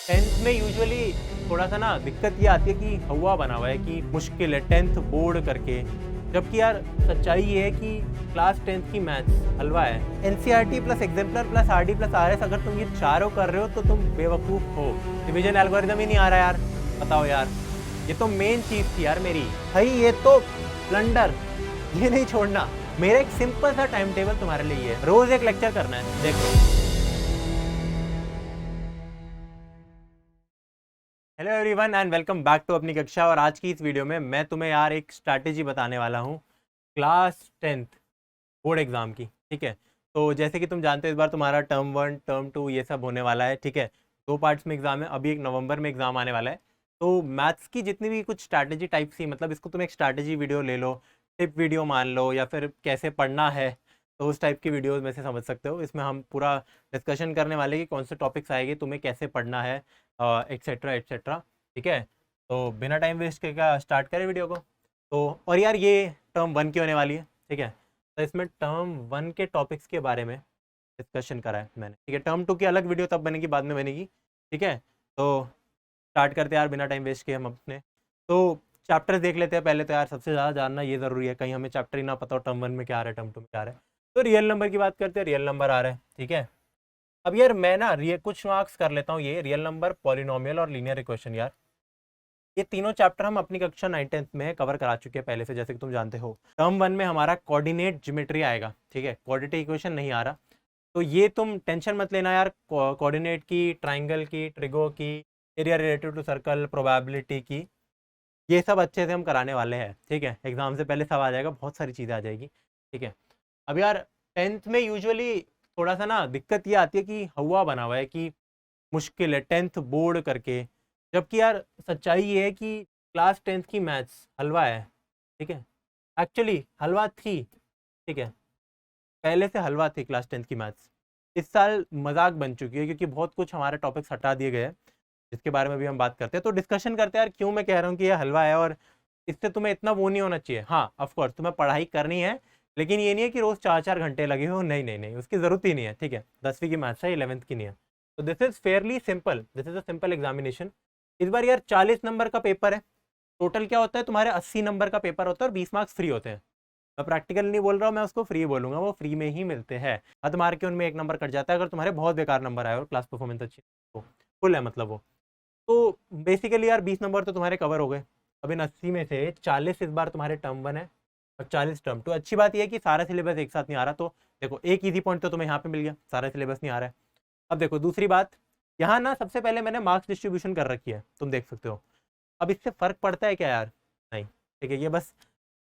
Tenth में usually थोड़ा सा ना दिक्कत ये आती है कि हवा बना हुआ है कि मुश्किल है टेंथ बोर्ड करके, जबकि यार सच्चाई ये है कि क्लास टेंथ की मैथ्स हलवा है। NCERT plus exemplar plus RD plus RS अगर तुम ये चारों कर रहे हो तो तुम बेवकूफ़ हो। डिवीजन एल्गोरिदम ही नहीं आ रहा यार, बताओ यार। ये तो मेन चीज़ थी यार मेरी भाई, ये तो ब्लंडर, ये नहीं छोड़ना। मेरा एक सिंपल सा टाइम टेबल तुम्हारे लिए है, रोज एक लेक्चर करना है, देखो। Hello everyone and welcome back to अपनी कक्षा। और आज की इस वीडियो में मैं तुम्हें यार एक स्ट्रैटेजी बताने वाला हूँ क्लास टेंथ बोर्ड एग्जाम की। ठीक है, तो जैसे कि तुम जानते हो इस बार तुम्हारा टर्म वन टर्म टू ये सब होने वाला है। ठीक है, दो पार्ट्स में एग्जाम है, अभी एक नवंबर में एग्जाम आने वाला है। तो मैथ्स की जितनी भी कुछ स्ट्रैटेजी टाइप सी, मतलब इसको तुम एक स्ट्रैटेजी वीडियो ले लो, टिप वीडियो मान लो, या फिर कैसे पढ़ना है, तो उस टाइप की वीडियोस में से समझ सकते हो। इसमें हम पूरा डिस्कशन करने वाले कि कौन से टॉपिक्स आएंगे, तुम्हें कैसे पढ़ना है, एक्सेट्रा एक्सेट्रा। ठीक है, तो बिना टाइम वेस्ट के क्या स्टार्ट करें वीडियो को। तो और यार ये टर्म वन की होने वाली है। ठीक है, तो इसमें टर्म वन के टॉपिक्स के बारे में डिस्कशन करा है मैंने। ठीक है, टर्म टू की अलग वीडियो तब बनेगी, बाद में बनेगी। ठीक है, तो स्टार्ट करते हैं यार बिना टाइम वेस्ट किए हम अपने। तो चैप्टर्स देख लेते हैं पहले। तो यार सबसे ज़्यादा जानना ये ज़रूरी है, कहीं हमें चैप्टर ही ना पता हो टर्म वन में क्या आ रहा है, टर्म टू में क्या आ रहा है। तो रियल नंबर की बात करते हैं, रियल नंबर आ रहा है। ठीक है, अब यार मैं ना कुछ मार्क्स कर लेता हूँ, ये रियल नंबर, पॉलिनोमियल और लीनियर इक्वेशन। यार ये तीनों चैप्टर हम अपनी कक्षा 9th में कवर करा चुके हैं पहले से, जैसे कि तुम जानते हो। टर्म वन में हमारा कोऑर्डिनेट ज्योमेट्री आएगा। ठीक है, क्वाड्रेटिक इक्वेशन नहीं आ रहा, तो ये तुम टेंशन मत लेना यार। कोऑर्डिनेट की, ट्राइंगल की, ट्रिगो की, area related to circle, probability की, ये सब अच्छे से हम कराने वाले हैं। ठीक है, एग्जाम से पहले सब आ जाएगा, बहुत सारी चीज़ें आ जाएगी। ठीक है, अब यार टेंथ में यूजुअली थोड़ा सा ना दिक्कत ये आती है कि हवा बना हुआ है कि मुश्किल है टेंथ बोर्ड करके, जबकि यार सच्चाई ये है कि क्लास टेंथ की मैथ्स हलवा है। ठीक है, एक्चुअली हलवा थी। ठीक है, पहले से हलवा थी क्लास टेंथ की मैथ्स। इस साल मजाक बन चुकी है क्योंकि बहुत कुछ हमारे टॉपिक्स हटा दिए गए हैं, जिसके बारे में भी हम बात करते हैं। तो डिस्कशन करते हैं यार, क्यों मैं कह रहा हूँ कि ये हलवा है, और इससे तुम्हें इतना वो नहीं होना चाहिए। हाँ ऑफकोर्स तुम्हें पढ़ाई करनी है, लेकिन ये नहीं है कि रोज 4-4 घंटे लगे हो, नहीं नहीं नहीं, उसकी जरूरत ही नहीं है। ठीक है, 10वीं की मैथ्स है, 11th की नहीं है। तो this is fairly simple, this is a simple examination. इस बार यार 40 नंबर का पेपर है। टोटल क्या होता है तुम्हारे, 80 नंबर का पेपर होता है और 20 मार्क्स फ्री होते हैं। मैं प्रैक्टिकल नहीं बोल रहा हूँ, मैं उसको फ्री बोलूंगा, वो फ्री में ही मिलते हैं। हद मार के उनमें एक नंबर कट जाता है अगर तुम्हारे बहुत बेकार नंबर आए और क्लास परफॉर्मेंस अच्छी हो, फुल है मतलब वो। तो बेसिकली यार 20 नंबर तो तुम्हारे कवर हो गए। अब इन 80 में से 40 इस बार तुम्हारे टर्म वन है और 40 टर्म टू। अच्छी बात यह है कि सारा सिलेबस एक साथ नहीं आ रहा, तो देखो एक इजी पॉइंट तो तुम्हें यहाँ पे मिल गया, सारा सिलेबस नहीं आ रहा है। अब देखो दूसरी बात, यहाँ ना सबसे पहले मैंने मार्क्स डिस्ट्रीब्यूशन कर रखी है, तुम देख सकते हो। अब इससे फर्क पड़ता है क्या यार, नहीं। ठीक है, ये बस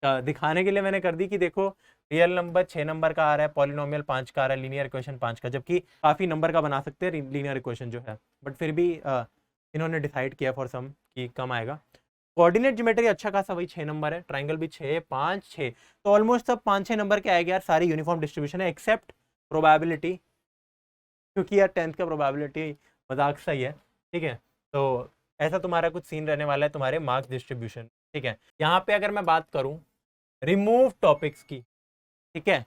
दिखाने के लिए मैंने कर दी कि देखो रियल नंबर 6 नंबर का आ रहा है, पॉलिनोमियल 5 का आ रहा है, लीनियर इक्वेशन 5 का, जबकि काफ़ी नंबर का बना सकते हैं लीनियर इक्वेशन जो है, बट फिर भी इन्होंने डिसाइड किया फॉर सम कि कम आएगा। कोऑर्डिनेट ज्योमेट्री अच्छा खासा वही 6 नंबर है, ट्राइंगल भी 6 5 6, तो ऑलमोस्ट सब 5-6 नंबर के आएगा यार, सारी यूनिफॉर्म डिस्ट्रीब्यूशन है एक्सेप्ट प्रोबेबिलिटी, क्योंकि यार टेंथ का प्रोबेबिलिटी मजाक सही है। ठीक है, तो ऐसा तुम्हारा कुछ सीन रहने वाला है तुम्हारे मार्क्स डिस्ट्रीब्यूशन। ठीक है, यहाँ पे अगर मैं बात करूँ रिमूव टॉपिक्स की, ठीक है,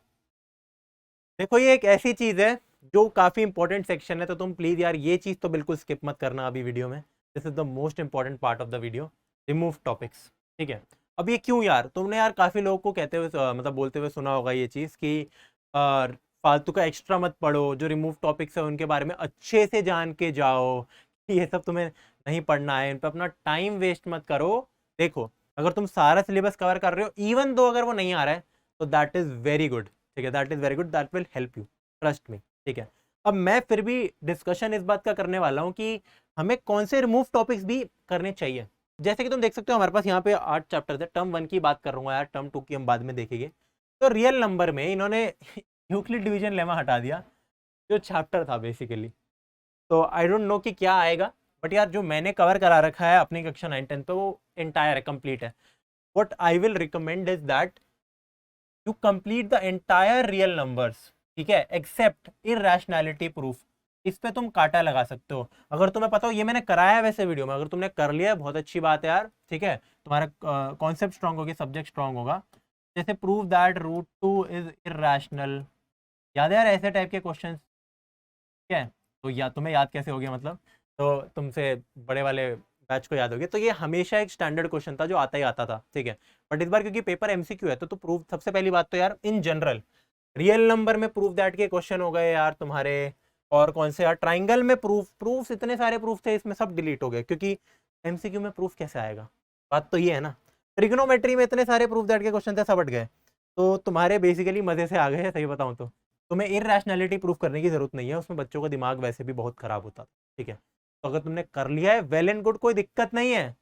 देखो ये एक ऐसी चीज है जो काफी इंपॉर्टेंट सेक्शन है, तो तुम प्लीज यार ये चीज तो बिल्कुल स्किप मत करना अभी वीडियो में। This is the most important part of the video, remove topics. ठीक है, अब ये क्यों यार, तुमने यार काफी लोगों को कहते हुए मतलब बोलते हुए सुना होगा ये चीज कि फालतू का एक्स्ट्रा मत पढ़ो, जो रिमूव टॉपिक्स है उनके बारे में अच्छे से जान के जाओ, कि ये सब तुम्हें नहीं पढ़ना है, इन पर अपना टाइम वेस्ट मत करो। देखो अगर तुम सारा सिलेबस कवर कर रहे हो, इवन दो अगर वो नहीं आ रहा है, तो दैट इज वेरी गुड। ठीक है, that is very good, that will help you, trust me. ठीक है, अब मैं फिर भी डिस्कशन इस बात का करने वाला हूँ कि हमें कौन से रिमूव टॉपिक्स भी करने चाहिए। जैसे कि तुम देख सकते हो हमारे पास यहाँ पे 8 चैप्टर्स है, टर्म वन की बात कर रहा हूँ यार, टर्म टू की हम बाद में देखेंगे। तो रियल नंबर में इन्होंने यूक्लिड डिवीजन लेमा हटा दिया, जो चैप्टर था बेसिकली। तो आई डोंट नो कि क्या आएगा, बट यार जो मैंने कवर करा रखा है अपनी कक्षा 9-10 पे वो एंटायर है, कंप्लीट है। What I will recommend is that you complete the entire real numbers. ठीक है, एक्सेप्ट इरेशनैलिटी प्रूफ, इस पे तुम काटा लगा सकते हो। अगर तुम्हें पता हो, ये मैंने कराया है वैसे वीडियो में, अगर तुमने कर लिया है बहुत अच्छी बात है यार। ठीक है, तुम्हारा कॉन्सेप्ट स्ट्रांग होगी, सब्जेक्ट स्ट्रांग होगा। जैसे prove that root two is irrational, याद है यार ऐसे टाइप के क्वेश्चन। ठीक है, तो या तुम्हें याद कैसे हो गया मतलब, तो तुमसे बड़े वाले बैच को याद होगी। तो ये हमेशा एक स्टैंडर्ड क्वेश्चन था जो आता ही आता था, ठीक है। बट इस बार क्योंकि पेपर एमसीक्यू है तो प्रूफ, सबसे पहली बात तो यार इन जनरल रियल नंबर में प्रूफ दैट के क्वेश्चन हो गए यार तुम्हारे। और कौन से यार, ट्राइंगल में प्रूफ इतने सारे प्रूफ थे, इसमें सब डिलीट हो गए क्योंकि एमसीक्यू में प्रूफ कैसे आएगा, बात तो ये है ना। ट्रिग्नोमेट्री में इतने सारे प्रूफ दैट के क्वेश्चन थे, सब हट गए। तो तुम्हारे बेसिकली मजे से आ गए हैं, सही बताऊं तो तुम्हें इरैशनैलिटी प्रूफ करने की जरूरत नहीं है, उसमें बच्चों का दिमाग वैसे भी बहुत खराब होता था, ठीक है। तो अगर तुमने कर लिया है वेल एंड गुड, कोई दिक्कत नहीं है।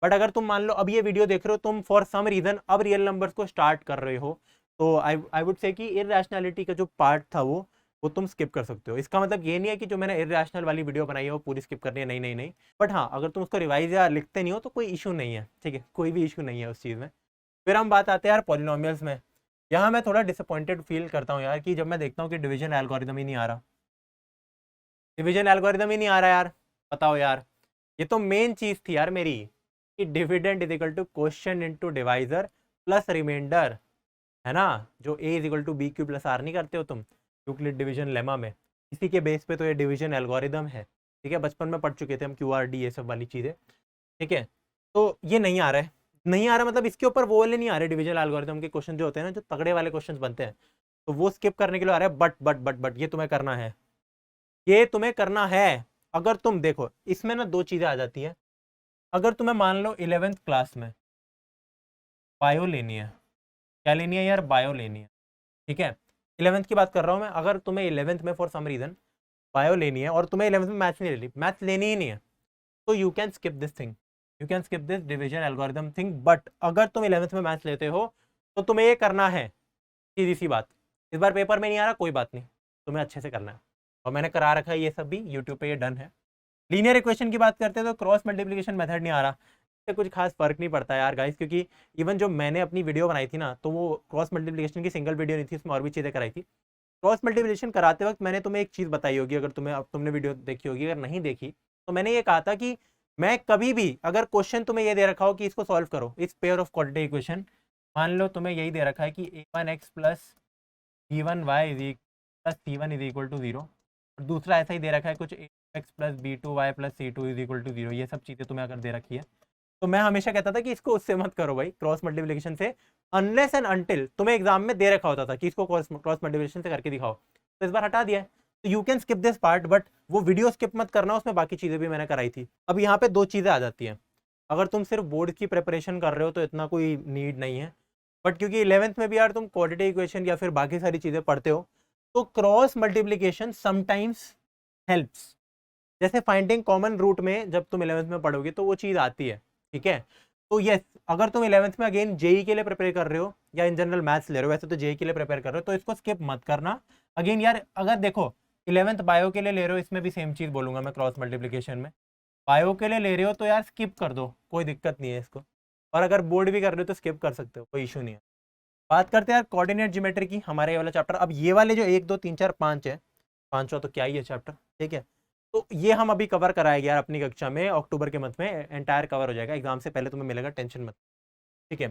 बट अगर तुम मान लो अब ये वीडियो देख रहे हो तुम, फॉर सम रीजन अब रियल नंबर्स को स्टार्ट कर रहे हो, तो आई वुड से कि इरैशनैलिटी का जो पार्ट था वो तुम स्किप कर सकते हो। इसका मतलब ये नहीं है कि जो मैंने इरैशनल वाली वीडियो बनाई है वो पूरी स्किप करनी है, नहीं नहीं नहीं। बट हाँ, अगर तुम उसको रिवाइज या लिखते नहीं हो तो कोई इशू नहीं है, ठीक है, कोई भी इशू नहीं है उस चीज़ में। फिर हम बात आते हैं यार पॉलिनोमियल्स में। यहाँ मैं थोड़ा डिसअपॉइंटेड फील करता हूँ यार कि जब मैं देखता हूँ कि डिवीजन एल्गोरिदम ही नहीं आ रहा, डिवीजन एल्गोरिदम ही नहीं आ रहा यार। बताओ यार, ये तो मेन चीज़ थी यार मेरी, कि dividend is equal to question into divisor plus reminder, है ना। जो A is equal to B Q plus R नहीं करते हो तुम यूक्लिड डिवीजन लेमा में, इसी के बेस पे तो ये डिवीजन एल्गोरिदम है, ठीक है। बचपन में पढ़ चुके थे हम क्यू आर डी ये सब वाली चीज़ें, ठीक है। तो ये नहीं आ रहा है, नहीं आ रहा मतलब इसके ऊपर वो वाले नहीं आ रहे डिवीजन एल्गोरिदम के क्वेश्चन जो होते हैं ना, जो तगड़े वाले क्वेश्चन बनते हैं, तो वो स्किप करने के लिए आ रहा है। बट ये तुम्हें करना है, ये तुम्हें करना है। अगर तुम देखो इसमें ना दो चीज़ें आ जाती हैं। अगर तुम्हें मान लो 11th क्लास में बायो लेनी है, क्या लेनी है यार, बायो लेनी है, ठीक है। 11th की बात कर रहा हूँ मैं। अगर तुम्हें 11th में फॉर सम रीज़न बायो लेनी है और तुम्हें 11th में मैथ्स नहीं लेनी, मैथ्स लेनी ही नहीं है, तो you can skip this thing, you can skip this division algorithm thing. But अगर तुम 11th में मैथ्स लेते हो तो तुम्हें ये करना है, सीधी सी बात। इस बार पेपर में नहीं आ रहा कोई बात नहीं, तुम्हें अच्छे से करना है, और मैंने करा रखा है ये सब भी यूट्यूब पे, ये डन है। लीनियर इक्वेशन की बात करते हैं तो क्रॉस मल्टीप्लिकेशन मेथड नहीं आ रहा, इससे कुछ खास फर्क नहीं पड़ता यार गाइस, क्योंकि इवन जो मैंने अपनी वीडियो बनाई थी ना, तो वो क्रॉस मल्टीप्लिकेशन की सिंगल वीडियो नहीं थी, उसमें और भी चीज़ें कराई थी। क्रॉस मल्टीप्लिकेशन कराते वक्त मैंने तुम्हें एक चीज़ बताई होगी, अगर तुम्हें, अब तुमने वीडियो देखी होगी, अगर नहीं देखी तो मैंने ये कहा था कि मैं कभी भी अगर क्वेश्चन तुम्हें ये दे रखा हो कि इसको सॉल्व करो, इस पेयर ऑफ क्वाड्रेटिक इक्वेशन, मान लो तुम्हें यही दे रखा है कि a1x plus b1y plus c1 is equal to 0, और दूसरा ऐसा ही दे रखा है कुछ a2x plus b2y plus c2 is equal to 0, ये सब चीज़ें तुम्हें अगर दे रखी है, तो मैं हमेशा कहता था कि इसको उससे मत करो भाई, क्रॉस मल्टीप्लिकेशन से, अनलेस एंड अनटिल तुम्हें एग्जाम में दे रखा होता था कि इसको क्रॉस मल्टीप्लिकेशन से करके दिखाओ, तो इस बार हटा दिया है। तो you can skip this part, but वो वीडियो स्किप मत करना, उसमें बाकी चीज़ें भी मैंने कराई थी। अब यहाँ पे दो चीज़ें आ जाती हैं। अगर तुम सिर्फ बोर्ड की प्रिपरेशन कर रहे हो तो इतना कोई नीड नहीं है, बट क्योंकि 11th में भी यार तुम क्वाड्रेटिक इक्वेशन या फिर बाकी सारी चीज़ें पढ़ते हो, तो क्रॉस मल्टीप्लिकेशन समटाइम्स हेल्प्स। जैसे फाइंडिंग कॉमन रूट में जब तुम 11th में पढ़ोगे तो वो चीज़ आती है, ठीक है। तो यस, अगर तुम 11th में अगेन जेई के लिए प्रिपेयर कर रहे हो या इन जनरल मैथ्स ले रहे हो, वैसे तो जेई के लिए प्रिपेयर कर रहे हो, तो इसको स्किप मत करना। अगेन यार, अगर देखो 11th बायो के लिए ले रहे हो, इसमें भी सेम चीज़ बोलूँगा मैं, क्रॉस मल्टीप्लिकेशन में बायो के लिए ले रहे हो तो यार स्किप कर दो, कोई दिक्कत नहीं है इसको। और अगर बोर्ड भी कर रहे हो तो स्किप कर सकते हो, कोई इशू नहीं है। बात करते हैं यार कोऑर्डिनेट ज्योमेट्री की, हमारे ये वाला चैप्टर। अब ये वाले जो 1 2 3 4 5 है, पांचवा तो क्या ही है चैप्टर, ठीक है। तो ये हम अभी कवर कराएंगे यार अपनी कक्षा में, अक्टूबर के मंथ में एंटायर कवर हो जाएगा, एग्जाम से पहले तुम्हें मिलेगा, टेंशन मत, ठीक है।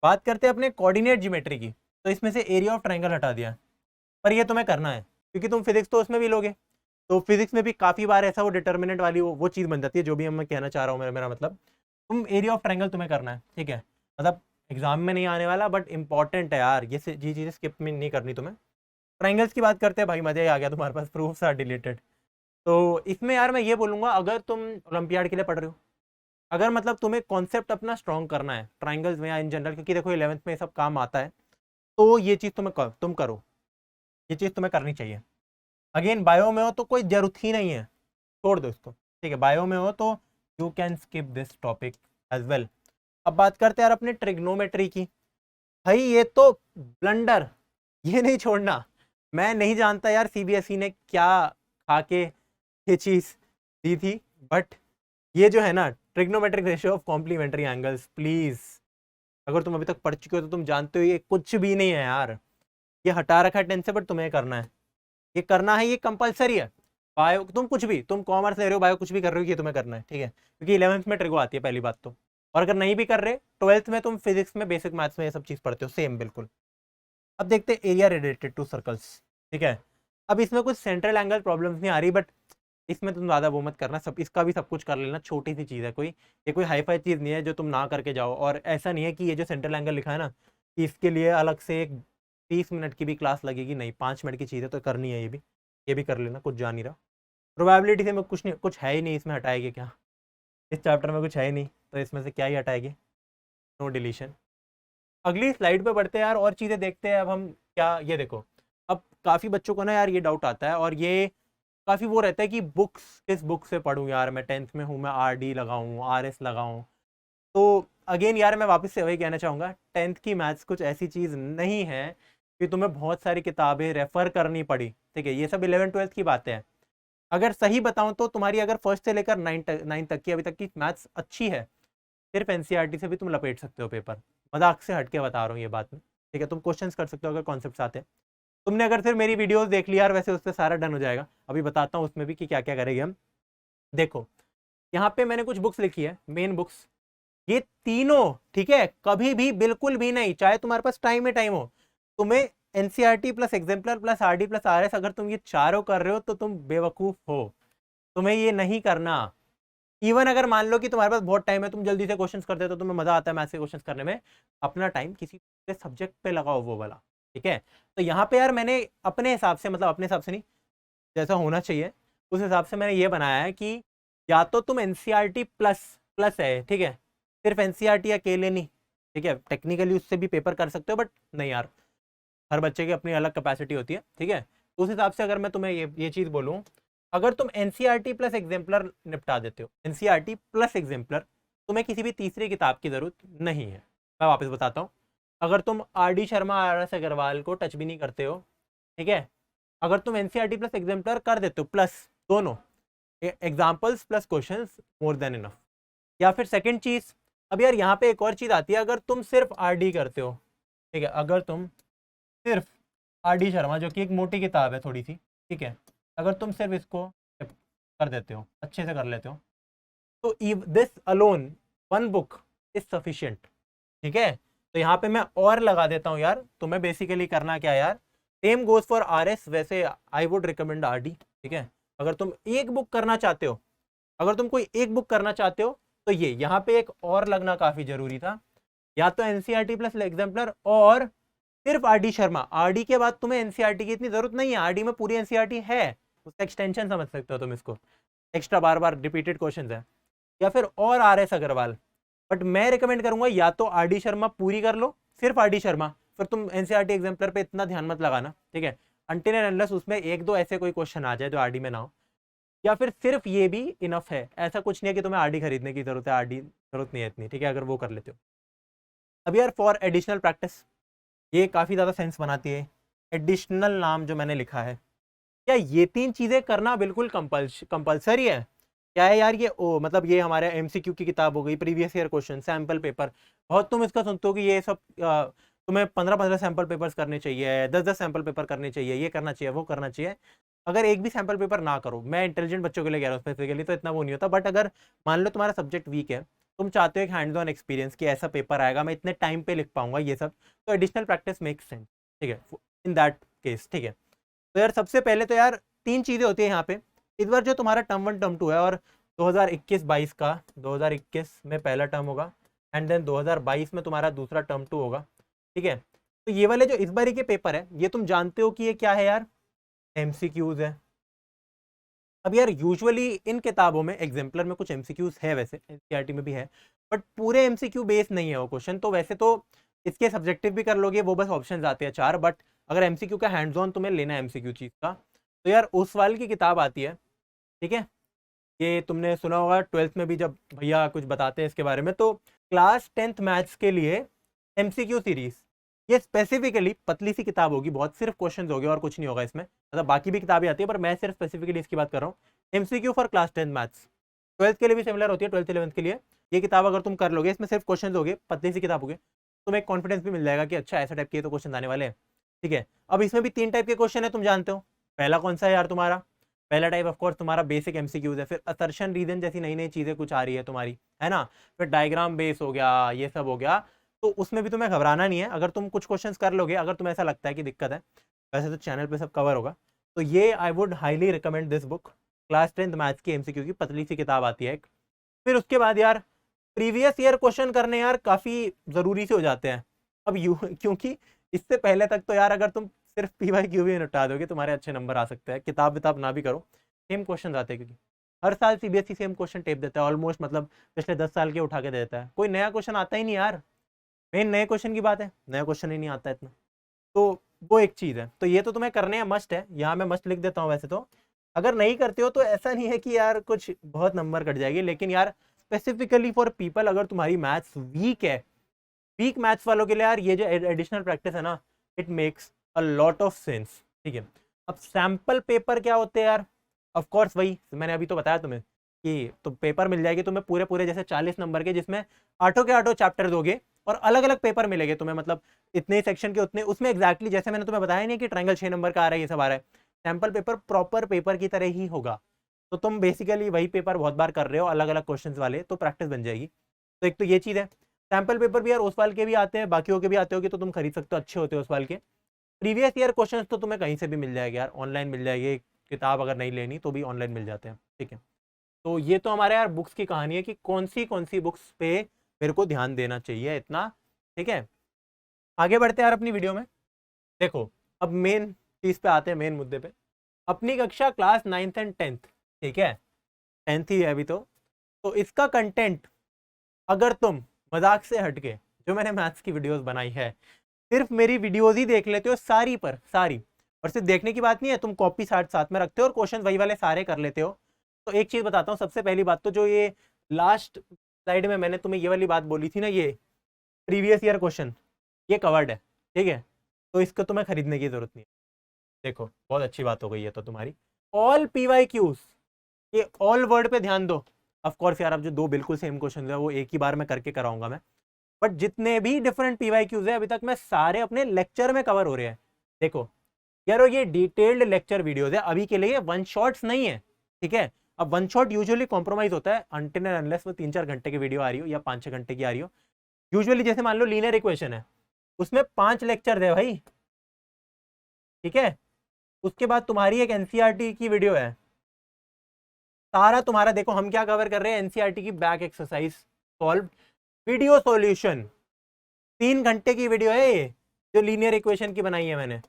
बात करते हैं अपने कोऑर्डिनेट ज्योमेट्री की, तो इसमें से एरिया ऑफ ट्रायंगल हटा दिया, पर ये तुम्हें करना है क्योंकि तुम फिजिक्स तो उसमें भी लोगे, तो फिजिक्स में भी काफ़ी बार ऐसा वो डिटर्मिनेंट वाली वो चीज़ बन जाती है, जो भी मैं कहना चाह रहा हूँ, मेरा मतलब तुम एरिया ऑफ ट्रायंगल तुम्हें करना है, ठीक है। मतलब एग्जाम में नहीं आने वाला बट इंपॉर्टेंट है यार, ये चीज़ें स्किप में नहीं करनी तुम्हें। ट्रायंगल्स की बात करते हैं भाई, मज़ा ही आ गया, तुम्हारे पास प्रूफ्स आर डिलीटेड। तो इसमें यार मैं ये बोलूँगा, अगर तुम ओलंपियाड के लिए पढ़ रहे हो, अगर मतलब तुम्हें कॉन्सेप्ट अपना स्ट्रॉन्ग करना है ट्राइंगल्स में या इन जनरल, क्योंकि देखो 11th में सब काम आता है, तो ये चीज़ तुम करो, ये चीज़ तुम्हें करनी चाहिए। अगेन बायो में हो तो कोई जरूरत ही नहीं है, छोड़ दो इसको, ठीक है। बायो में हो तो you can skip this topic as well. अब बात करते हैं यार अपने ट्रिग्नोमेट्री की। भाई ये तो ब्लंडर, ये नहीं छोड़ना। मैं नहीं जानता यार सीबीएसई ने क्या खा के ये चीज़ दी थी, बट ये जो है ना trigonometric ratio of complementary angles, please अगर तुम अभी तक पढ़ चुके हो तो तुम जानते हो ये कुछ भी नहीं है यार, ये हटा रखा है 10 से, बट तुम्हें करना है, ये करना है, ये कंपलसरी है। बायो तुम कुछ भी, तुम कॉमर्स ले रहे हो, बायो कुछ भी कर रहे हो, ये तुम्हें करना है, ठीक है, क्योंकि 11th में ट्रिगो आती है पहली बात तो। और अगर नहीं भी कर रहे 12th में तुम फिजिक्स में बेसिक मैथ्स में ये सब चीज़ पढ़ते हो सेम बिल्कुल। अब देखते हैं एरिया रिलेटेड टू सर्कल्स, ठीक है। अब इसमें कुछ सेंट्रल एंगल प्रॉब्लम्स नहीं आ रही, बट इसमें तुम ज़्यादा वो मत करना, सब इसका भी सब कुछ कर लेना, छोटी सी चीज़ है कोई, ये कोई हाई फाई चीज़ नहीं है जो तुम ना करके जाओ। और ऐसा नहीं है कि ये जो सेंट्रल एंगल लिखा है ना, कि इसके लिए अलग से एक 30 मिनट की भी क्लास लगेगी, नहीं, 5 मिनट की चीज़ है तो करनी है, ये भी कर लेना, कुछ जा नहीं रहा। प्रोबेबिलिटी से मैं कुछ नहीं, कुछ है ही नहीं इसमें, हटाएगी क्या, इस चैप्टर में कुछ है ही नहीं, तो इसमें से क्या ही हटाएगी, नो डिलीशन। अगली स्लाइड पे बढ़ते हैं यार, और चीज़ें देखते हैं अब हम क्या। ये देखो, अब काफ़ी बच्चों को ना यार ये डाउट आता है, और ये काफ़ी वो रहता है कि बुक्स, किस बुक से पढूं यार, मैं 10th में हूँ, मैं RD लगाऊं, RS लगाऊं। तो अगेन यार मैं वापस से वही कहना चाहूँगा, 10th की मैथ्स कुछ ऐसी चीज़ नहीं है कि तुम्हें बहुत सारी किताबें रेफ़र करनी पड़ी, ठीक है, ये सब 11th-12th की बातें हैं। अगर सही बताऊं तो तुम्हारी अगर फर्स्ट से लेकर 9 तक की अभी तक की मैथ्स अच्छी है, सिर्फ NCERT से भी तुम लपेट सकते हो पेपर, मजाक से हट के बता रहा हूँ ये बात में, ठीक है, तुम क्वेश्चंस कर सकते हो अगर कॉन्सेप्ट्स आते हैं। तुमने अगर फिर मेरी वीडियोस देख लिया यार, वैसे उससे सारा डन हो जाएगा, अभी बताता हूँ उसमें भी कि क्या क्या करेंगे हम। देखो, यहाँ पे मैंने कुछ बुक्स लिखी है, मेन बुक्स, ये तीनों, ठीक है, कभी भी बिल्कुल भी नहीं, चाहे तुम्हारे पास टाइम है, टाइम हो, तुम्हें NCERT plus exemplar plus RD plus RS, अगर तुम ये चारों कर रहे हो तो तुम बेवकूफ हो, तुम्हें ये नहीं करना। इवन अगर मान लो कि तुम्हारे पास बहुत टाइम है, तुम जल्दी से क्वेश्चंस करते हो तो तुम्हें मजा आता है मैथ्स के क्वेश्चंस करने में, अपना टाइम किसी सब्जेक्ट पे लगाओ वो वाला, ठीक है। तो यहाँ पे यार मैंने अपने हिसाब से, मतलब अपने हिसाब से नहीं, जैसा होना चाहिए उस हिसाब से मैंने ये बनाया है कि या तो तुम NCERT प्लस प्लस है, ठीक है, सिर्फ NCERT अकेले नहीं, ठीक है, टेक्निकली उससे भी पेपर कर सकते हो, बट नहीं यार, हर बच्चे की अपनी अलग कैपेसिटी होती है, ठीक है। तो उस हिसाब से अगर मैं तुम्हें ये चीज़ बोलूँ, अगर तुम NCERT प्लस एग्जाम्पलर निपटा देते हो, NCERT प्लस एग्जाम्पलर, तुम्हें किसी भी तीसरी किताब की ज़रूरत नहीं है। मैं वापस बताता हूँ, अगर तुम RD शर्मा, RS अग्रवाल को टच भी नहीं करते हो, ठीक है, अगर तुम NCERT प्लस एग्जाम्पलर कर देते हो, प्लस दोनों examples plus questions, more than enough. या फिर सेकंड चीज़, अब यार यहाँ पे एक और चीज़ आती है, अगर तुम सिर्फ RD करते हो, ठीक है, अगर तुम सिर्फ RD शर्मा, जो कि एक मोटी किताब है थोड़ी सी, ठीक है, अगर तुम सिर्फ इसको कर देते हो, अच्छे से कर लेते हो, तो this alone, one book is sufficient, ठीक है। तो यहाँ पे मैं और लगा देता हूँ यार, तुम्हें बेसिकली करना क्या यार, सेम गोज फॉर RS, वैसे आई वुड रिकमेंड RD, ठीक है। अगर तुम एक बुक करना चाहते हो, अगर तुम कोई एक बुक करना चाहते हो, तो ये यहाँ पे एक और लगना काफी जरूरी था, या तो NCERT प्लस एग्जाम्पलर और सिर्फ RD शर्मा। RD के बाद तुम्हें NCERT की इतनी जरूरत नहीं है, RD में पूरी NCERT है, उसका एक्सटेंशन समझ सकते हो तुम इसको, एक्स्ट्रा बार बार रिपीटेड क्वेश्चंस है। या फिर और RS अग्रवाल, बट मैं रिकमेंड करूंगा या तो RD शर्मा पूरी कर लो, सिर्फ RD शर्मा, फिर तुम NCERT एग्जाम्पलर पे इतना ध्यान मत लगाना, ठीक है, अनटिल एंड अनलेस उसमें एक दो ऐसे कोई क्वेश्चन आ जाए जो RD में ना हो, या फिर सिर्फ ये भी इनफ है, ऐसा कुछ नहीं है कि तुम्हें RD खरीदने की जरूरत है, RD जरूरत नहीं है इतनी, ठीक है, अगर वो कर लेते हो। अब यार फॉर एडिशनल प्रैक्टिस, ये काफ़ी ज़्यादा सेंस बनाती है, एडिशनल नाम जो मैंने लिखा है, क्या ये तीन चीज़ें करना बिल्कुल कंपलसरी है? क्या है यार ये, ओ मतलब ये हमारे MCQ की किताब हो गई, previous year question, sample paper, बहुत तुम इसका सुनते हो कि ये सब तुम्हें 15-15 सैम्पल पेपर्स करने चाहिए, 10-10 सैम्पल पेपर करने चाहिए, ये करना चाहिए, वो करना चाहिए। अगर एक भी सैम्पल पेपर ना करो, मैं इंटेलिजेंट बच्चों के लिए कह रहा हूँ स्पेसिफिकली, तो इतना वो नहीं होता, बट अगर मान लो तुम्हारा सब्जेक्ट वीक है, तुम चाहते हो एक हैंड्स ऑन एक्सपीरियंस कि ऐसा पेपर आएगा, मैं इतने टाइम पे लिख पाऊंगा ये सब, तो एडिशनल प्रैक्टिस मेक्स सेंस, ठीक है, इन दैट केस, ठीक है। तो यार सबसे पहले तो यार तीन चीज़ें होती है यहाँ पे, इस बार जो तुम्हारा टर्म 1 टर्म 2 है, और 2021-22 का, 2021 में पहला टर्म होगा, एंड देन 2022 में तुम्हारा दूसरा टर्म 2 होगा, ठीक है। तो ये वाले जो इस बारी के पेपर है, ये तुम जानते हो कि ये क्या है यार, MCQs है। अब यार यूजुअली इन किताबों में, एग्जाम्पलर में कुछ MCQs है, वैसे NCERT में भी है, बट पूरे MCQ बेस नहीं है वो क्वेश्चन, तो वैसे तो इसके सब्जेक्टिव भी कर लोगे, वो बस ऑप्शन आते हैं 4, बट अगर MCQ का हैंड्स ऑन तुम्हें लेना है MCQ चीज़ का, तो यार उस वाले की किताब आती है, ठीक है। ये तुमने सुना होगा 12th में भी जब भैया कुछ बताते हैं इसके बारे में, तो क्लास 10th मैथ्स के लिए MCQ सीरीज, ये स्पेसिफिकली पतली सी किताब होगी, बहुत सिर्फ क्वेश्चंस होंगे और कुछ नहीं होगा इसमें, मतलब बाकी भी किताबें आती है, पर मैं सिर्फ स्पेसिफिकली इसकी बात कर रहा हूँ। MCQ for class 10th maths, 12th के लिए भी सिमिलर होती है, 12th 11th के लिए। ये किताब अगर तुम कर लोगे, इसमें सिर्फ क्वेश्चन होंगे, पतली सी किताब होगी, तुम्हें एक कॉन्फिडेंस भी मिल जाएगा कि अच्छा ऐसा टाइप के तो क्वेश्चन आने वाले हैं, ठीक है। अब इसमें भी 3 टाइप के क्वेश्चन है, तुम जानते हो, पहला कौन सा है यार तुम्हारा, पहला टाइप ऑफ कोर्स तुम्हारा बेसिक MCQs है, फिर असर्शन रीजन जैसी नई नई चीज़ें कुछ आ रही है तुम्हारी, है ना, फिर डायग्राम बेस हो गया, ये सब हो गया, तो उसमें भी तुम्हें घबराना नहीं है, अगर तुम कुछ क्वेश्चंस कर लोगे, अगर तुम्हें ऐसा लगता है कि दिक्कत है, वैसे तो चैनल पे सब कवर होगा, तो ये I would highly recommend this book, class 10th maths की एमसीक्यू की पतली सी किताब आती है एक। फिर उसके बाद यार प्रीवियस ईयर क्वेश्चन करने यार काफ़ी ज़रूरी से हो जाते हैं। अब यू क्योंकि इससे पहले तक तो यार अगर तुम सिर्फ PYQ भी निपटा दोगे तुम्हारे अच्छे नंबर आ सकते हैं, किताब विताब ना भी करो, सेम क्वेश्चन आते हैं। क्योंकि हर साल CBSE सेम क्वेश्चन टेप देता है ऑलमोस्ट, मतलब पिछले 10 साल के उठा के दे देता है, कोई नया क्वेश्चन आता ही नहीं यार। मेन नए क्वेश्चन की बात है, नया क्वेश्चन ही नहीं आता इतना। तो वो एक चीज़ है, तो ये तो तुम्हें करने हैं, मस्ट है। यहाँ मैं मस्ट लिख देता हूँ। वैसे तो अगर नहीं करते हो तो ऐसा नहीं है कि यार कुछ बहुत नंबर कट जाएगी, लेकिन यार स्पेसिफिकली फॉर पीपल अगर तुम्हारी मैथ्स वीक है, वीक मैथ्स वालों के लिए यार ये जो एडिशनल प्रैक्टिस है ना, it makes a lot of sense. ठीक है, अब सैम्पल पेपर क्या होते हैं यार? ऑफ कोर्स वही मैंने अभी तो बताया तुम्हें कि तो पेपर मिल जाएगी तुम्हें पूरे पूरे जैसे 40 नंबर के, जिसमें आठों के आठों चैप्टर दोगे और अलग अलग पेपर मिलेंगे तुम्हें, मतलब इतने सेक्शन के उतने उसमें एग्जैक्टली जैसे मैंने तुम्हें बताया नहीं कि ट्रायंगल 6 नंबर का आ रहा है, ये सब आ रहा है। सैम्पल पेपर प्रॉपर पेपर की तरह ही होगा। तो तुम बेसिकली वही पेपर बहुत बार कर रहे हो अलग अलग क्वेश्चन वाले, तो प्रैक्टिस बन जाएगी। तो एक तो ये चीज़ है। सैम्पल पेपर भी यार उस वाल के भी आते हैं, बाकियों के भी आते होगे, तो तुम खरीद सकते हो, अच्छे होते हो उस वाल के। प्रीवियस ईयर क्वेश्चन तो तुम्हें कहीं से भी मिल जाएगा यार, ऑनलाइन मिल जाएगी, किताब अगर नहीं लेनी तो भी ऑनलाइन मिल जाते हैं। ठीक है, तो ये तो हमारे यार बुक्स की कहानी है कि कौन सी बुक्स पे मेरे को ध्यान देना चाहिए इतना। ठीक है, आगे बढ़ते हैं यार अपनी वीडियो में। देखो अब मेन चीज पे आते हैं, मेन मुद्दे पे। अपनी कक्षा क्लास 9th एंड 10th, ठीक है 10th ही है अभी तो इसका कंटेंट अगर तुम मजाक से हटके जो मैंने मैथ्स की वीडियोस बनाई है, सिर्फ मेरी वीडियोस ही देख लेते हो सारी पर सारी, और सिर्फ देखने की बात नहीं है, तुम कॉपी साथ साथ में रखते हो और क्वेश्चन वही वाले सारे कर लेते हो। तो एक चीज बताता हूँ, सबसे पहली बात तो जो ये लास्ट स्लाइड में मैंने तुम्हें ये वाली बात बोली थी ना, ये प्रीवियस ईयर क्वेश्चन, ये कवर्ड है। ठीक है, तो इसको तुम्हें खरीदने की जरूरत नहीं है। देखो बहुत अच्छी बात हो गई है तो तुम्हारी ऑल PYQs, ये ऑल वर्ड पे ध्यान दो। ऑफ कोर्स यार अब जो दो बिल्कुल सेम क्वेश्चन है वो एक ही बार में करके कराऊंगा मैं, बट जितने भी डिफरेंट PYQs है अभी तक मैं सारे अपने लेक्चर में कवर हो रहे हैं। देखो यार ये डिटेल्ड लेक्चर वीडियोस है, अभी के लिए वन शॉट्स नहीं है। ठीक है, अब वन शॉट यूजुअली कॉम्प्रोमाइज होता है अनटिल एंड अनलेस वो 3-4 घंटे की वीडियो आ रही हो या 5-6 घंटे की आ रही हो। यूजुअली जैसे मान लो लीनियर इक्वेशन है, उसमें 5 लेक्चर है भाई। ठीक है, उसके बाद तुम्हारी एक NCERT की वीडियो है, सारा तुम्हारा देखो हम क्या कवर कर रहे हैं, NCERT की back exercise solve video solution, 3 घंटे की वीडियो है ये जो लीनियर इक्वेशन की बनाई है मैंने।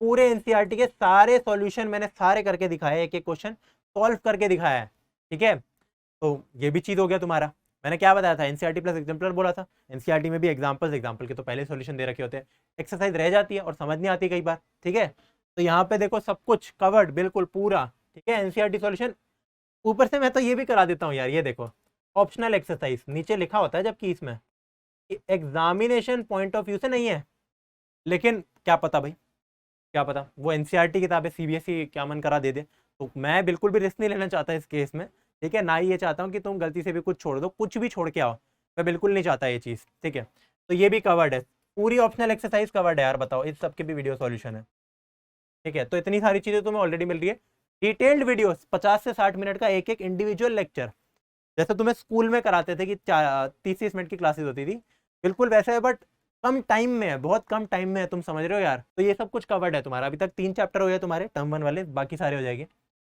पूरे NCERT के सारे सॉल्यूशन मैंने सारे करके दिखाए, एक एक क्वेश्चन सॉल्व करके दिखाया है। ठीक है, तो ये भी चीज हो गया तुम्हारा। मैंने क्या बताया था, NCERT प्लस एग्जाम्पलर बोला था। NCERT में भी एग्जाम्पल के तो पहले सॉल्यूशन दे रखे होते हैं, एक्सरसाइज रह जाती है और समझ नहीं आती कई बार। ठीक है, तो यहाँ पे देखो सब कुछ कवर्ड बिल्कुल पूरा। ठीक है, NCERT सॉल्यूशन ऊपर से मैं तो ये भी करा देता हूँ यार, ये देखो ऑप्शनल एक्सरसाइज नीचे लिखा होता है, जबकि इसमें एग्जामिनेशन पॉइंट ऑफ व्यू से नहीं है, लेकिन क्या पता भाई, क्या पता वो NCERT किताबें CBSE क्या मन करा दे दे। तो मैं बिल्कुल भी रिस्क नहीं लेना चाहता इस केस में। ठीक है, ना ही ये चाहता हूँ कि तुम गलती से भी कुछ छोड़ दो, कुछ भी छोड़ के आओ, मैं बिल्कुल नहीं चाहता ये चीज़। ठीक है, तो ये भी कवर्ड है, पूरी ऑप्शनल एक्सरसाइज कवर्ड है यार, बताओ इस सबके भी वीडियो सॉल्यूशन है। ठीक है, तो इतनी सारी चीज़ें तुम्हें ऑलरेडी मिल रही है। डिटेल्ड वीडियोस 50 से 60 मिनट का एक एक इंडिविजुअल लेक्चर, जैसे तुम्हें स्कूल में कराते थे कि 30-30 मिनट की क्लासेस होती थी, बिल्कुल वैसे है, बट कम टाइम में है, बहुत कम टाइम में है, तुम समझ रहे हो यार। तो ये सब कुछ कवर्ड है तुम्हारा, अभी तक 3 चैप्टर हो गए तुम्हारे टर्म 1 वाले, बाकी सारे हो जाएंगे।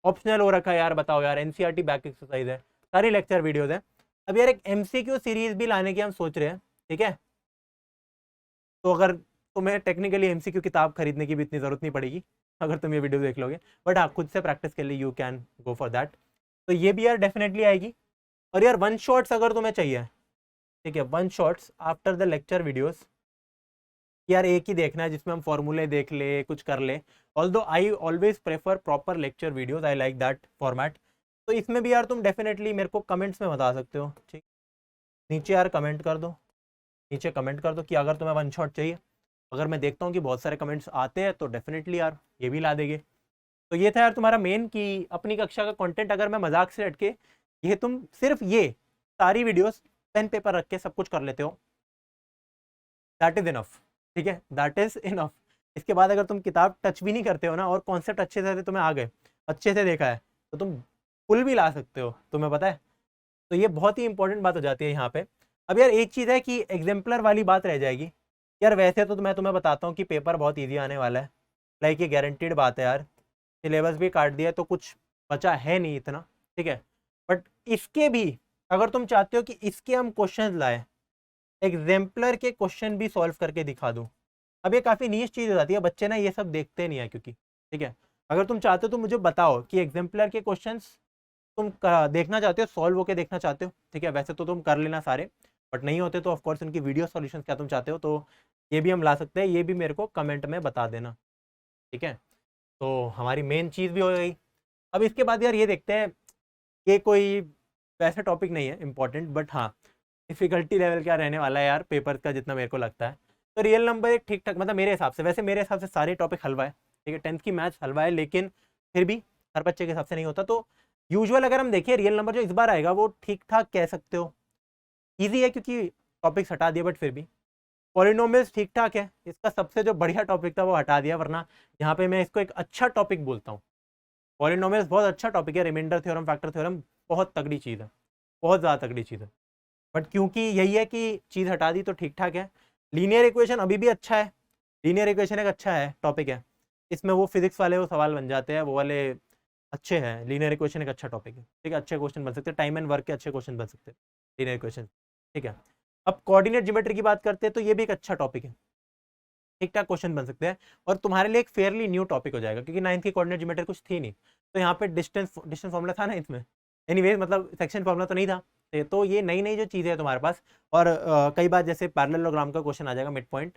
ऑप्शनल हो रखा है यार, बताओ यार, NCERT बैक एक्सरसाइज है, सारी लेक्चर वीडियोज है। अब यार एक MCQ सीरीज भी लाने की हम सोच रहे हैं। ठीक है, तो अगर तुम्हें टेक्निकली MCQ किताब खरीदने की भी इतनी ज़रूरत नहीं पड़ेगी अगर तुम ये वीडियो देख लोगे, बट हाँ खुद से प्रैक्टिस के लिए you can go for that. तो ये भी यार डेफिनेटली आएगी। और यार वन शॉट्स अगर तुम्हें चाहिए, ठीक है, one shots after the lecture videos, यार एक ही देखना है जिसमें हम फॉर्मूले देख ले, कुछ कर ले। Although I always prefer proper lecture videos, I like that format. तो इसमें भी यार तुम डेफिनेटली मेरे को कमेंट्स में बता सकते हो। ठीक, नीचे यार कमेंट कर दो, नीचे कमेंट कर दो कि अगर तुम्हें वन शॉट चाहिए। अगर मैं देखता हूँ कि बहुत सारे कमेंट्स आते हैं तो डेफिनेटली यार ये भी ला देंगे। तो ये था यार तुम्हारा मेन कि अपनी कक्षा का कंटेंट अगर मैं मजाक से हटके, ये तुम सिर्फ ये सारी वीडियोस पेन पेपर रख के सब कुछ कर लेते हो, दैट इज इनफ। ठीक है, दैट इज इनफ। इसके बाद अगर तुम किताब टच भी नहीं करते हो ना और कॉन्सेप्ट अच्छे से तुम्हें आ गए, अच्छे से देखा है, तो तुम फुल भी ला सकते हो, तुम्हें पता है। तो ये बहुत ही इंपॉर्टेंट बात हो जाती है यहाँ पे। अब यार एक चीज़ है कि एग्जाम्पलर वाली बात रह जाएगी यार। वैसे तो मैं तुम्हें बताता हूँ कि पेपर बहुत ईजी आने वाला है, लाइक ये गारंटीड बात है यार। सिलेबस भी काट दिया तो कुछ बचा है नहीं इतना, ठीक है। बट इसके भी अगर तुम चाहते हो कि इसके हम क्वेश्चन लाए, एग्जाम्पलर के क्वेश्चन भी सॉल्व करके दिखा दूं, अब ये काफ़ी नीच चीज़ हो जाती है, बच्चे ना ये सब देखते नहीं है क्योंकि, ठीक है। अगर तुम चाहते हो तो मुझे बताओ कि एग्जाम्पलर के क्वेश्चंस तुम देखना चाहते हो, सॉल्व होके देखना चाहते हो, ठीक है। वैसे तो तुम कर लेना सारे, बट नहीं होते तो ऑफकोर्स उनकी वीडियो सॉल्यूशन क्या तुम चाहते हो, तो ये भी हम ला सकते हैं, ये भी मेरे को कमेंट में बता देना, ठीक है। तो हमारी मेन चीज़ भी हो गई। अब इसके बाद यार ये देखते हैं, ये कोई वैसा टॉपिक नहीं है इंपॉर्टेंट, बट हाँ डिफिकल्टी लेवल क्या रहने वाला है यार पेपर का, जितना मेरे को लगता है। तो रियल नंबर एक ठीक ठाक, मतलब मेरे हिसाब से, वैसे मेरे हिसाब से सारे टॉपिक हलवा है, ठीक है। 10th की मैथ्स हलवा है, लेकिन फिर भी हर बच्चे के हिसाब से नहीं होता। तो यूजुअल अगर हम देखें रियल नंबर जो इस बार आएगा वो ठीक ठाक कह सकते हो, ईजी है क्योंकि टॉपिक्स हटा दिए, बट फिर भी पॉलिनोमियल्स ठीक ठाक है। इसका सबसे जो बढ़िया टॉपिक था वो हटा दिया, वरना यहाँ पे मैं इसको एक अच्छा टॉपिक बोलता हूँ। पॉलिनोमियल्स बहुत अच्छा टॉपिक है, रिमाइंडर थ्योरम, फैक्टर थ्योरम बहुत तगड़ी चीज़ है, बहुत ज़्यादा तगड़ी चीज़ है। बट क्योंकि यही है कि चीज़ हटा दी तो ठीक ठाक है। लीनियर इक्वेशन अभी भी अच्छा है, लीनियर इक्वेशन एक अच्छा है टॉपिक है, इसमें वो फिजिक्स वाले वो सवाल बन जाते हैं, वो वाले अच्छे हैं। लीनियर इक्वेशन एक अच्छा टॉपिक है, ठीक है, अच्छे क्वेश्चन बन सकते हैं, टाइम एंड वर्क के अच्छे क्वेश्चन बन सकते हैं लीनियर इक्वेशन, ठीक है। अब कोऑर्डिनेट ज्योमेट्री की बात करते हैं तो ये भी एक अच्छा टॉपिक है, ठीक ठाक क्वेश्चन बन सकते हैं, और तुम्हारे लिए एक फेयरली न्यू टॉपिक हो जाएगा, क्योंकि 9th की कोऑर्डिनेट ज्योमेट्री कुछ थी नहीं, तो यहाँ पे डिस्टेंस फॉर्मूला था ना इसमें, एनीवेज मतलब सेक्शन फॉर्मूला तो नहीं था। तो ये नई नई जो चीज़ें है तुम्हारे पास, और कई बार जैसे पैरेललोग्राम का क्वेश्चन आ जाएगा मिड पॉइंट,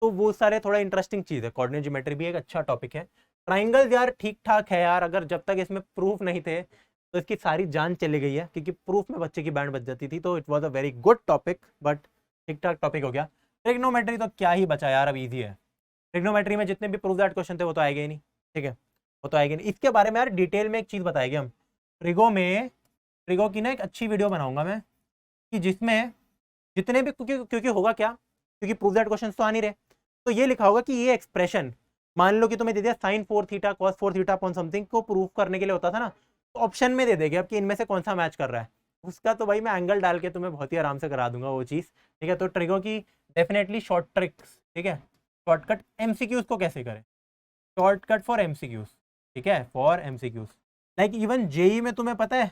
तो वो सारे थोड़ा इंटरेस्टिंग चीज़ है। कोऑर्डिनेट ज्योमेट्री भी एक अच्छा टॉपिक है। ट्राइंगल्स यार ठीक ठाक है यार, अगर जब तक इसमें प्रूफ नहीं थे तो इसकी सारी जान चली गई है, क्योंकि प्रूफ में बच्चे की बैंड बच जाती थी, तो it was a very good topic, but ठीक ठाक टॉपिक हो गया। ट्रिग्नोमेट्री तो क्या ही बचा यार, अब ईजी है। ट्रिग्नोमेट्री में जितने भी प्रूफ दैट क्वेश्चन थे वो तो आएंगे ही नहीं, ठीक है, वो तो आएंगे नहीं। इसके बारे में यार डिटेल में एक चीज़ बताएंगे हम, ट्रिगो की ना एक अच्छी वीडियो बनाऊंगा मैं, कि जिसमें जितने भी, क्योंकि होगा क्या, क्योंकि प्रूफ दैट क्वेश्चन तो आ नहीं रहे, तो ये लिखा होगा कि ये एक्सप्रेशन, मान लो कि तुम्हें दे दिया sine 4 theta cos 4 theta upon something, को प्रूफ करने के लिए होता था ना, तो ऑप्शन में दे देगी अब कि इनमें से कौन सा मैच कर रहा है, उसका तो भाई मैं एंगल डाल के तुम्हें बहुत ही आराम से करा दूंगा वो चीज़, ठीक है। तो ट्रिगो की डेफिनेटली शॉर्ट ट्रिक्स, ठीक है, शॉर्टकट एमसीक्यूज को कैसे करें, शॉर्टकट फॉर एमसीक्यूज, ठीक है, for MCQs. Like even JEE में तुम्हें पता है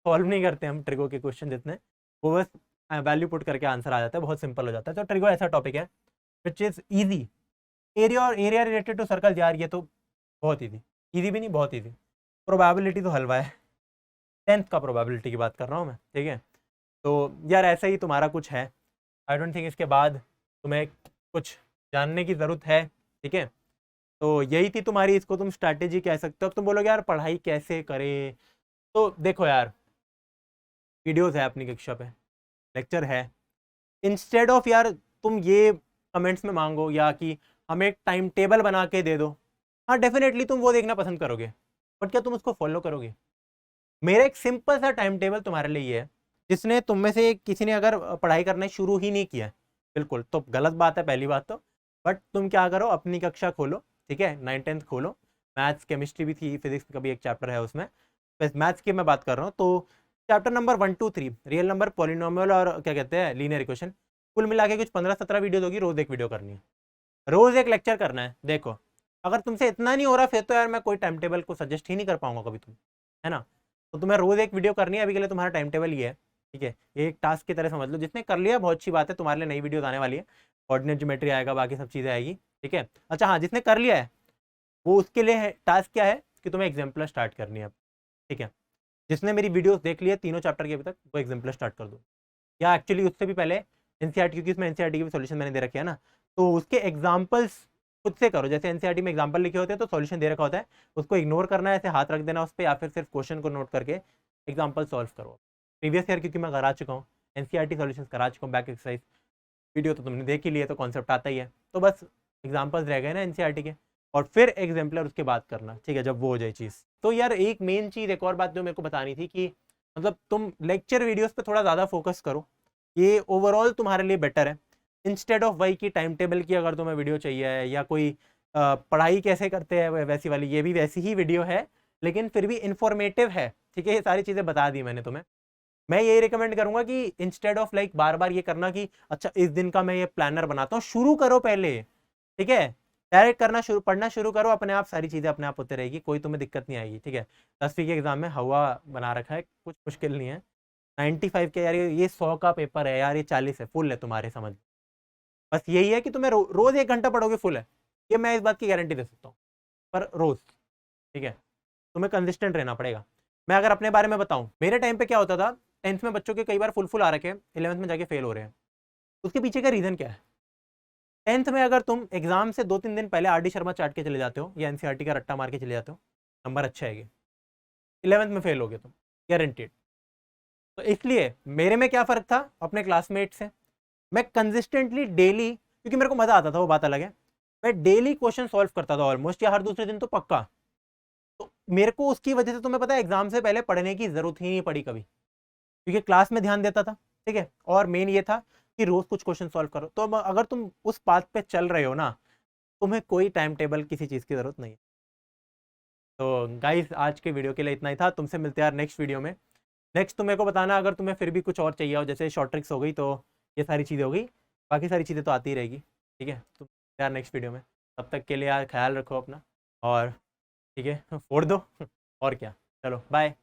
सॉल्व नहीं करते हम ट्रिगो के क्वेश्चन जितने, वो बस वैल्यू पुट करके आंसर आ जाता है, बहुत सिंपल हो जाता है। तो ट्रिगो ऐसा टॉपिक है विच इज ईजी। एरिया और एरिया रिलेटेड टू सर्कल यार ये तो बहुत ईजी, ईजी भी नहीं बहुत ईजी। प्रोबेबिलिटी तो हलवा है, 10th का प्रोबेबिलिटी की बात कर रहा हूँ मैं, ठीक है। तो यार ऐसा ही तुम्हारा कुछ है, आई डोंट थिंक इसके बाद तुम्हें कुछ जानने की ज़रूरत है, ठीक है। तो यही थी तुम्हारी, इसको तुम स्ट्रैटेजी कह सकते हो। अब तुम बोलोगे यार पढ़ाई कैसे करें, तो देखो यार वीडियोस है अपनी कक्षा पे, लेक्चर है, इंस्टेड ऑफ यार तुम ये कमेंट्स में मांगो या कि हमें एक टाइम टेबल बना के दे दो, हाँ डेफिनेटली तुम वो देखना पसंद करोगे, बट क्या तुम उसको फॉलो करोगे? मेरा एक सिंपल सा टाइम टेबल तुम्हारे लिए ये है, जिसने तुम में से किसी ने अगर पढ़ाई करना शुरू ही नहीं किया है, बिल्कुल तो गलत बात है पहली बात तो, बट तुम क्या करो अपनी कक्षा खोलो, ठीक है, 9th 10th खोलो, मैथ्स केमिस्ट्री भी थी, फिजिक्स का भी एक चैप्टर है उसमें, बस मैथ्स की मैं बात कर रहा हूँ, तो chapter number 1 2 3 real number, polynomial और क्या कहते हैं लीनियर इक्वेशन, कुल मिला के कुछ 15-17 वीडियो होगी, रोज एक वीडियो करनी है, रोज एक लेक्चर करना है। देखो अगर तुमसे इतना नहीं हो रहा फिर तो यार मैं कोई टाइम टेबल को सजेस्ट ही नहीं कर पाऊंगा कभी तुम, है ना। तो तुम्हें रोज एक वीडियो करनी है, अभी के लिए तुम्हारा टाइम टेबल ये है, ठीक है, ये एक टास्क की तरह समझ लो। जिसने कर लिया बहुत अच्छी बात है, तुम्हारे लिए नई वीडियो आने वाली है, कोऑर्डिनेट ज्योमेट्री आएगा, बाकी सब चीज़ें आएगी, ठीक है। अच्छा हाँ, जिसने कर लिया है वो उसके लिए टास्क क्या है कि तुम्हें एग्जाम्पलर स्टार्ट करनी है अब, ठीक है। जिसने मेरी वीडियोस देख ली है तीनों चैप्टर के अभी तक, वो एग्जाम्पलर स्टार्ट कर दो, या एक्चुअली उससे भी पहले एनसीईआरटी, क्योंकि इसमें एनसीईआरटी के भी सॉल्यूशन मैंने दे रखे है ना, तो उसके एग्जाम्पल्स खुद से करो। जैसे एनसीईआरटी में एग्जाम्पल लिखे होते हैं तो सॉल्यूशन दे रखा होता है, उसको इग्नोर करना है, ऐसे हाथ रख देना उस पर, या फिर सिर्फ क्वेश्चन को नोट करके एग्जाम्पल सॉल्व करो। प्रीवियस ईयर क्योंकि मैं करा चुका हूँ, एनसीईआरटी सॉल्यूशन करा चुका हूँ, बैक एक्सरसाइज वीडियो तो तुमने देख ही लिया, तो कॉन्सेप्ट आता ही है, तो बस एग्जाम्पल्स रह गए ना एनसीईआरटी के, और फिर एग्जाम्पलर उसके बाद करना, ठीक है, जब वो हो जाए चीज़। तो यार एक मेन चीज़, एक और बात जो मेरे को बतानी थी कि मतलब तुम लेक्चर वीडियोस पे थोड़ा ज़्यादा फोकस करो, ये ओवरऑल तुम्हारे लिए बेटर है, इंस्टेड ऑफ वही की टाइम टेबल की अगर तुम्हें वीडियो चाहिए या कोई पढ़ाई कैसे करते हैं वैसी वाली, ये भी वैसी ही वीडियो है, लेकिन फिर भी इंफॉर्मेटिव है, ठीक है, ये सारी चीज़ें बता दी मैंने तुम्हें। मैं यही रिकमेंड करूंगा कि इंस्टेड ऑफ लाइक बार बार ये करना कि अच्छा इस दिन का मैं ये प्लानर बनाता हूँ, शुरू करो पहले, ठीक है, डायरेक्ट पढ़ना शुरू करो, अपने आप सारी चीज़ें अपने आप होते रहेगी, कोई तुम्हें दिक्कत नहीं आएगी, ठीक है। 10वीं के एग्जाम में हवा बना रखा है, कुछ मुश्किल नहीं है। 95 के यार, ये 100 का पेपर है यार, ये 40 है, फुल है तुम्हारे, समझ। बस यही है कि तुम्हें रोज 1 घंटा पढ़ोगे, फुल है, ये मैं इस बात की गारंटी दे सकता हूँ, पर रोज, ठीक है। तुम्हें कंसिस्टेंट रहना पड़ेगा। मैं अगर अपने बारे में बताऊं, मेरे टाइम पे क्या होता था, 10th में बच्चों के कई बार फुल फुल आ रखे हैं, 11th में जाके फेल हो रहे हैं। उसके पीछे का रीजन क्या है? 10th में अगर तुम एग्जाम से 2-3 दिन पहले आर डी शर्मा चाट के चले जाते हो या एनसीईआरटी का रट्टा मार के चले जाते हो, नंबर अच्छा है। 11th में फेल हो गए तुम, गारंटेड। तो इसलिए मेरे में क्या फ़र्क था अपने क्लासमेट से, मैं कंसिस्टेंटली डेली, क्योंकि मेरे को मज़ा आता था, वो बात अलग है, मैं डेली क्वेश्चन सॉल्व करता था ऑलमोस्ट, या हर दूसरे दिन तो पक्का। तो मेरे को उसकी वजह से, तुम्हें पता है, एग्जाम से पहले पढ़ने की ज़रूरत ही नहीं पड़ी कभी, क्योंकि क्लास में ध्यान देता था, ठीक है। और मेन ये था कि रोज़ कुछ क्वेश्चन सॉल्व करो। तो अगर तुम उस पाथ पे चल रहे हो ना, तुम्हें कोई टाइम टेबल किसी चीज़ की ज़रूरत नहीं है। तो गाइस, आज के वीडियो के लिए इतना ही था, तुमसे मिलते हैं यार नेक्स्ट वीडियो में। नेक्स्ट तुम मेरे को बताना अगर तुम्हें फिर भी कुछ और चाहिए हो, जैसे शॉर्ट ट्रिक्स हो गई, तो ये सारी चीज़ें हो गई, बाकी सारी चीज़ें तो आती ही रहेगी, ठीक है। तुम यार नेक्स्ट वीडियो में, तब तक के लिए यार ख्याल रखो अपना, और ठीक है, फोड़ दो और क्या। चलो बाय।